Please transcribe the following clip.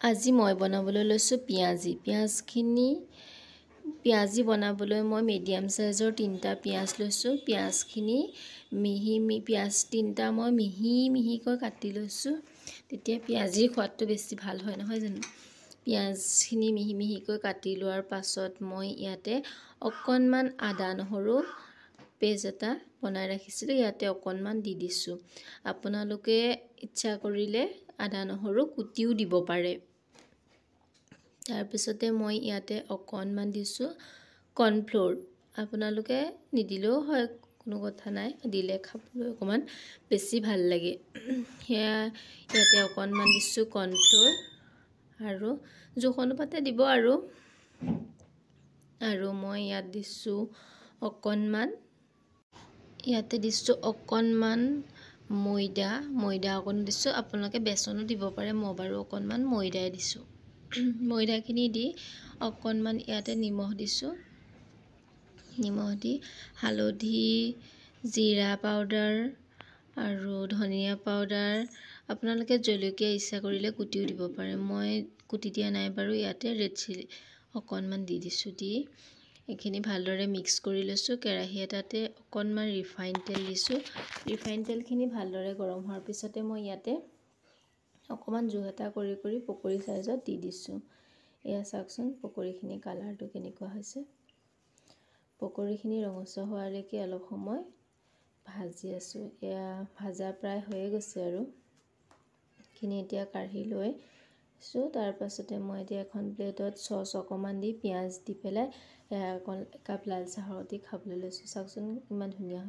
আজি মই বনাবলৈ লৈছোঁ পিঁয়াজি। পিঁয়াজি বনাবলৈ মই মিডিয়াম সাইজৰ 3টা পিঁয়াজ লৈছোঁ। পিঁয়াজখিনি পিঁয়াজ 3টা মই মিহি মিহিকৈ কাটি লৈছোঁ। তেতিয়া পিঁয়াজিৰ সোৱাদটো বেছি ভাল হয়, নহয় জানো? পিঁয়াজখিনি মিহি মিহিকৈ কাটি লোৱাৰ পাছত মই ইয়াতে অকণমান আদা নহৰু পেষ্ট এটা বনাই ৰাখিছিলোঁ, ইয়াতে অকণমান দি দিছোঁ। আপোনালোকে ইচ্ছা কৰিলে আদা নহৰু কুটিও দিব পাৰে। তাৰপিছতে মই ইয়াতে অকণমান দিছোঁ কৰ্ণফ্ল'ৰ। আপোনালোকে নিদিলেও হয়, কোনো কথা নাই, দিলে খাবলৈ অকণমান বেছি ভাল লাগে। সেয়া ইয়াতে অকণমান দিছোঁ কৰ্ণফ্ল'ৰ আৰু জোখ অনুপাতে দিব আৰু মই ইয়াত দিছোঁ অকণমান ময়দা অকণ দিছোঁ। আপোনালোকে বেচনো দিব পাৰে, মই বাৰু অকণমান ময়দাই দিছোঁ। ময়দাখিনি দি অকণমান ইয়াতে নিমখ দিছোঁ। নিমখ দি হালধি, জিৰা পাউডাৰ আৰু ধনিয়া পাউডাৰ, আপোনালোকে জলকীয়া ইচ্ছা কৰিলে কুটিও দিব পাৰে। মই কুটি দিয়া নাই বাৰু, ইয়াতে ৰেড চিলি অকণমান দি দিছোঁ। দি এইখিনি ভালদৰে মিক্স কৰি লৈছোঁ। কেৰাহী এটাতে অকণমান ৰিফাইন তেল দিছোঁ। ৰিফাইন তেলখিনি ভালদৰে গৰম হোৱাৰ পিছতে মই ইয়াতে অকণমান জোখ এটা কৰি পকৰী চাইজত দি দিছোঁ। এয়া চাওকচোন পকৰীখিনি কালাৰটো কেনেকুৱা হৈছে। পকৰীখিনি ৰঙচুৱা হোৱালৈকে অলপ সময় ভাজি আছোঁ। এয়া ভাজা প্ৰায় হৈয়ে গৈছে আৰু এইখিনি এতিয়া কাঢ়ি লৈছোঁ। তাৰপাছতে মই এতিয়া এখন প্লেটত চচ অকণমান দি পিঁয়াজ দি পেলাই একাপ লাল চাহৰ সৈতে খাবলৈ লৈছোঁ। চাওকচোন ইমান ধুনীয়া হৈছে।